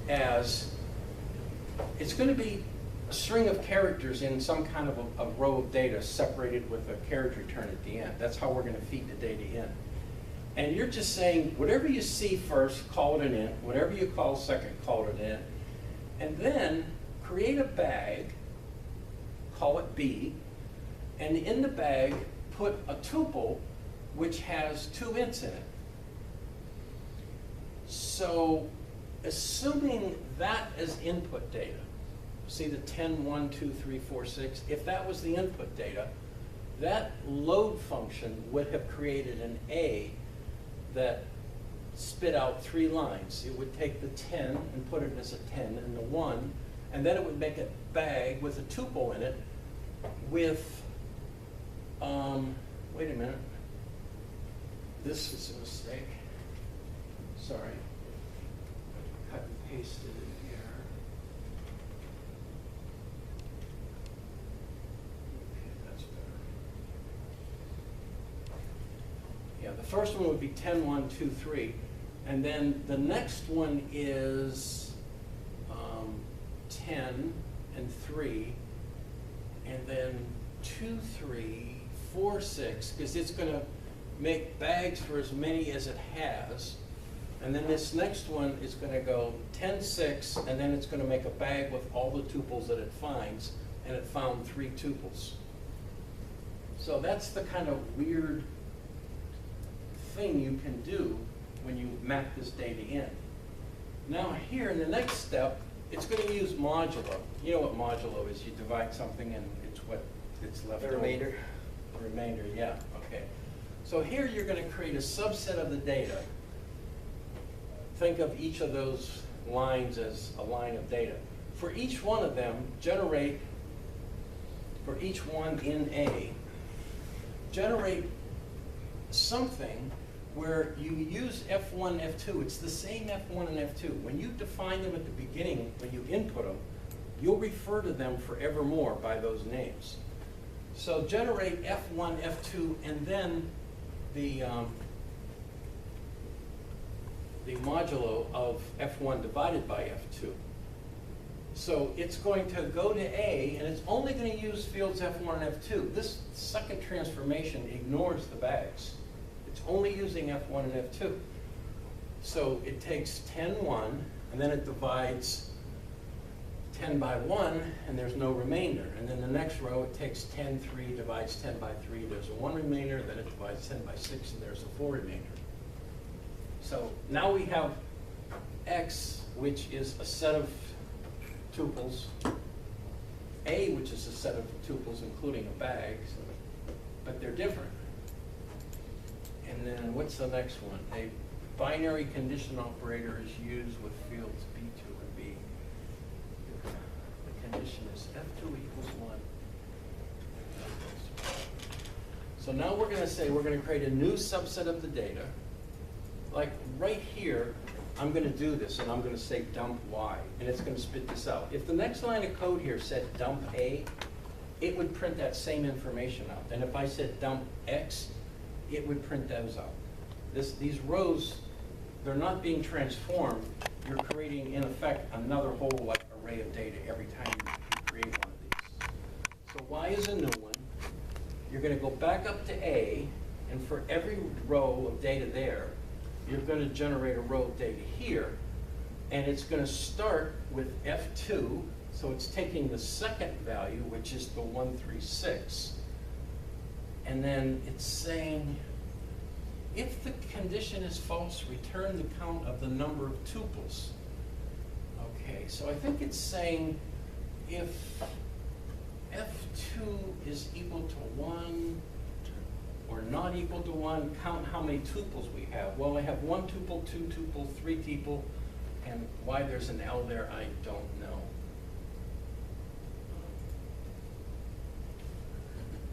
as, it's going to be a string of characters in some kind of a row of data separated with a carriage return at the end. That's how we're going to feed the data in. And you're just saying, whatever you see first, call it an int. Whatever you call second, call it an int. And then create a bag, call it B, and in the bag, put a tuple which has 2 ints in it. So, assuming that is input data, see the 10, 1, 2, 3, 4, 6, if that was the input data, that load function would have created an A that spit out 3 lines. It would take the 10 and put it as a 10 and the 1, and then it would make a bag with a tuple in it with, wait a minute, this is a mistake. Sorry. Cut and pasted it here. Okay, that's better. Yeah, the first one would be 10, 1, 2, 3. And then the next one is 10 and 3. And then 2, 3, 4, 6, because it's going to make bags for as many as it has. And then this next one is going to go 10, 6, and then it's going to make a bag with all the tuples that it finds, and it found 3 tuples. So that's the kind of weird thing you can do when you map this data in. Now here in the next step, it's going to use modulo. You know what modulo is? You divide something and it's what it's left over. The remainder. The remainder, yeah, okay. So here you're going to create a subset of the data. Think of each of those lines as a line of data. For each one of them, generate, for each one in A, generate something where you use F1, F2. It's the same F1 and F2. When you define them at the beginning, when you input them, you'll refer to them forevermore by those names. So generate F1, F2, and then the modulo of F1 divided by F2. So it's going to go to A, and it's only going to use fields F1 and F2. This second transformation ignores the bags. It's only using F1 and F2. So it takes 10, 1, and then it divides 10 by 1, and there's no remainder. And then the next row, it takes 10, 3, divides 10 by 3, there's a 1 remainder, then it divides 10 by 6, and there's a 4 remainder. So now we have X, which is a set of tuples, A, which is a set of tuples including a bag, but they're different. And then what's the next one? A binary condition operator is used with fields B2 and B. The condition is F2 equals 1. So now we're going to say we're going to create a new subset of the data. Like right here, I'm going to do this, and I'm going to say dump Y, and it's going to spit this out. If the next line of code here said dump A, it would print that same information out. And if I said dump X, it would print those out. These rows, they're not being transformed. You're creating, in effect, another whole like array of data every time you create one of these. So Y is a new one. You're going to go back up to A, and for every row of data there, you're going to generate a row of data here, and it's going to start with F2, so it's taking the second value, which is the 136, and then it's saying, if the condition is false, return the count of the number of tuples. Okay, so I think it's saying if F2 is equal to 1, or not equal to 1, count how many tuples we have. Well, I have 1 tuple, 2 tuple, 3 tuple, and why there's an L there, I don't know.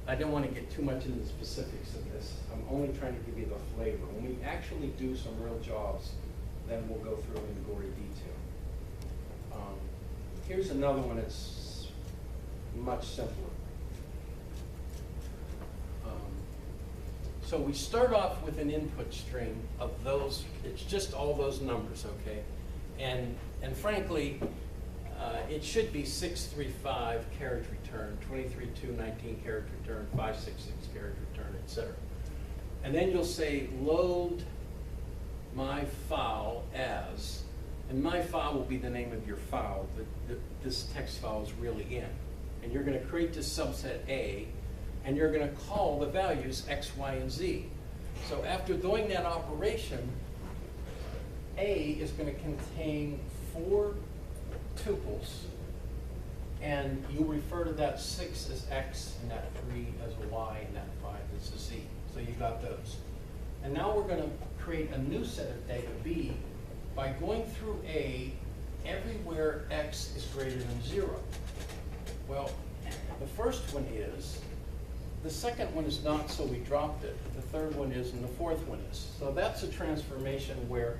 I don't want to get too much into the specifics of this. I'm only trying to give you the flavor. When we actually do some real jobs, then we'll go through in gory detail. Here's another one that's much simpler. So we start off with an input string of those, it's just all those numbers, okay? And frankly, it should be 635 carriage return, 23.219 carriage return, 566 carriage return, etc. And then you'll say load my file as, and my file will be the name of your file that this text file is really in. And you're going to create this subset A, and you're going to call the values X, Y, and Z. So after doing that operation, A is going to contain 4 tuples, and you refer to that 6 as X, and that 3 as a Y, and that 5 as a Z. So you got those. And now we're going to create a new set of data, B, by going through A everywhere X is greater than 0. Well, the first one is, the second one is not, so we dropped it. The third one is, and the fourth one is. So that's a transformation where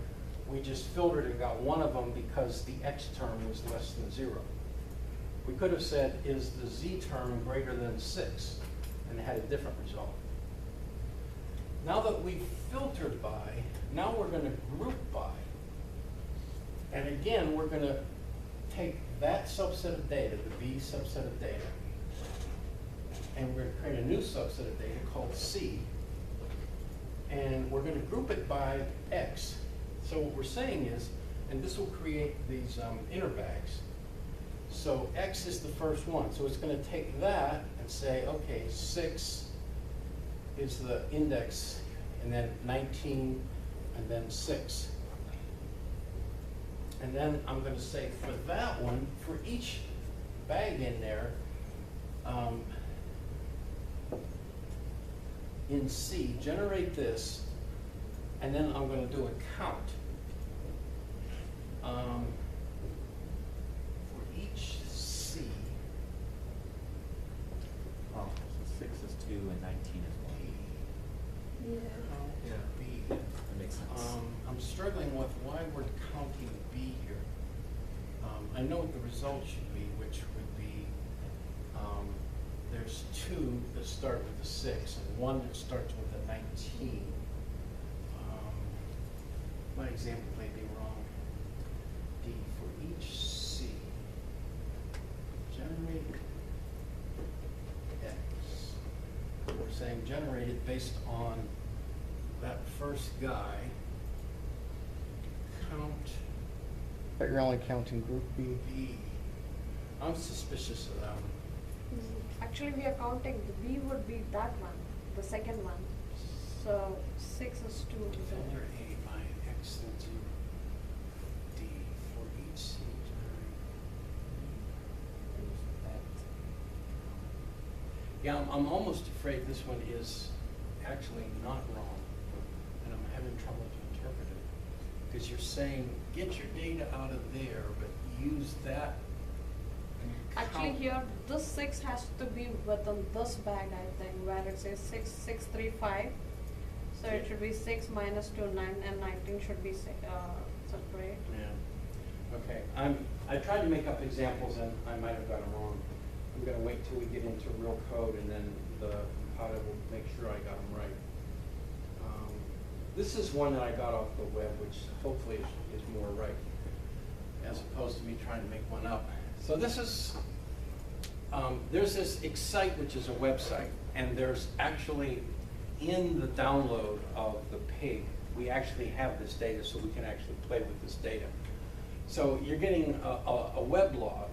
we just filtered and got one of them because the X term was less than 0. We could have said, is the Z term greater than 6? And had a different result. Now that we've filtered by, now we're going to group by. And again, we're going to take that subset of data, the B subset of data, and we're going to create a new subset of data called C. And we're going to group it by X. So what we're saying is, and this will create these inner bags. So X is the first one. So it's going to take that and say, okay, 6 is the index, and then 19, and then 6. And then I'm going to say for that one, for each bag in there, in C, generate this, and then I'm going to do a count. For each C. Oh, so 6 is 2 and 19 is 1. Yeah. Count Yeah. B. That makes sense. I'm struggling with why we're counting B here. I know what the result should be, which would be, there's 2 that start with a 6 and 1 that starts with a 19. My example may be wrong. D, for each C, generate X. We're saying generate it based on that first guy. Count But you're only counting group B. B. I'm suspicious of that one. Actually, we are counting, the B would be that one, the second one. So 6 is 2. Filter A by X then 0. D, for each C, yeah, I'm almost afraid this one is actually not wrong, and I'm having trouble to interpret it. Because you're saying, get your data out of there, but use that. And Actually count. here, this 6 has to be within this bag, I think, where it says 6, 6, 3, 5. So it should be 6 minus 2, 9, and 19 should be separate. Yeah. Okay. I tried to make up examples and I might have got them wrong. I'm going to wait till we get into real code and then the compiler will make sure I got them right. This is one that I got off the web, which hopefully is more right, as opposed to me trying to make one up. So this is, there's this ISIT, which is a website, and there's actually, in the download of the pig, we actually have this data, so we can actually play with this data. So you're getting a web log,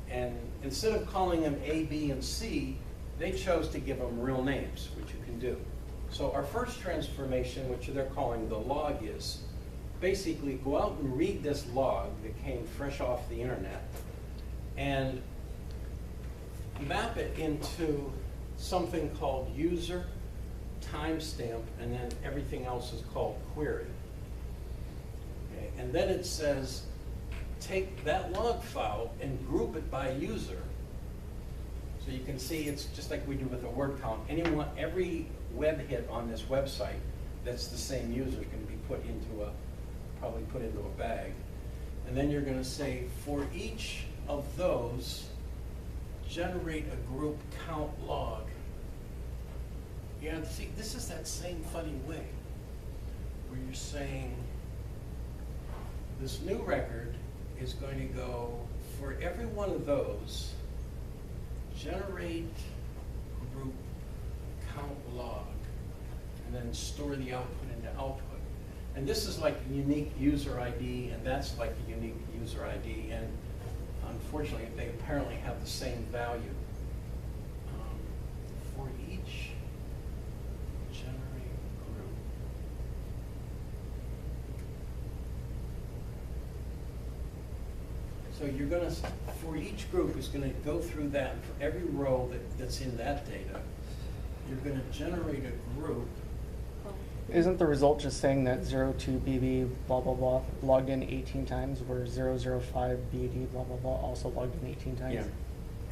and instead of calling them A, B, and C, they chose to give them real names, which you can do. So our first transformation, which they're calling the log, is basically go out and read this log that came fresh off the internet and map it into something called user, timestamp, and then everything else is called query. Okay. And then it says, take that log file and group it by user. So you can see it's just like we do with a word count. Every web hit on this website that's the same user is going to be probably put into a bag. And then you're going to say, for each of those, generate a group count log. Yeah, see, this is that same funny way where you're saying, this new record is going to go, for every one of those, generate group count log, and then store the output into output. And this is like a unique user ID, and that's like a unique user ID, and unfortunately, they apparently have the same value. For each generate group. So you're gonna, for each group is gonna go through that, and for every row that's in that data, you're gonna generate a group. Isn't the result just saying that 02BB blah blah blah logged in 18 times, where 005BD blah blah blah also logged in 18 times? Yeah.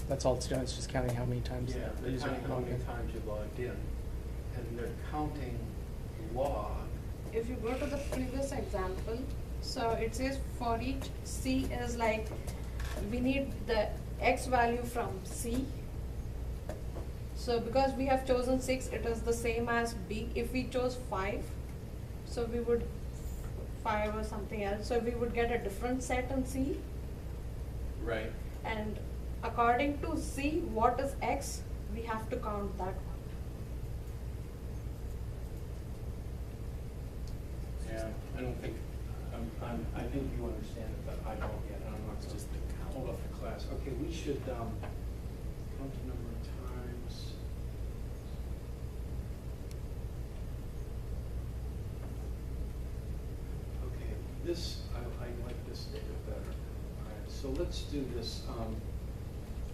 That's all it's doing, it's just counting how many times Yeah, the they're user counting how logged many in. times you logged in, and they're counting log. If you go to the previous example, so it says for each C is like, we need the X value from C. So because we have chosen 6, it is the same as B. If we chose 5, so we would 5 or something else, so we would get a different set in C. Right. And according to C, what is X, we have to count that one. Yeah, I don't think, I think you understand it, but I don't yet, and I'm not It's gonna just the count. hold up the class. Okay, we should, count the number of times. Okay, this, I like this data better. All right, so let's do this,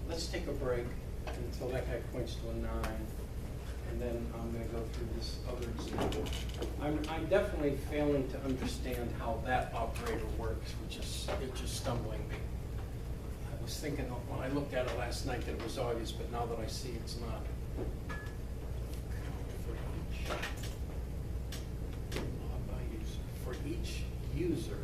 let's take a break until that guy points to a 9. And then I'm gonna go through this other example. I'm definitely failing to understand how that operator works, it's just stumbling me. I was thinking, when I looked at it last night, that it was obvious, but now that I see it's not. For each log by user, for each user,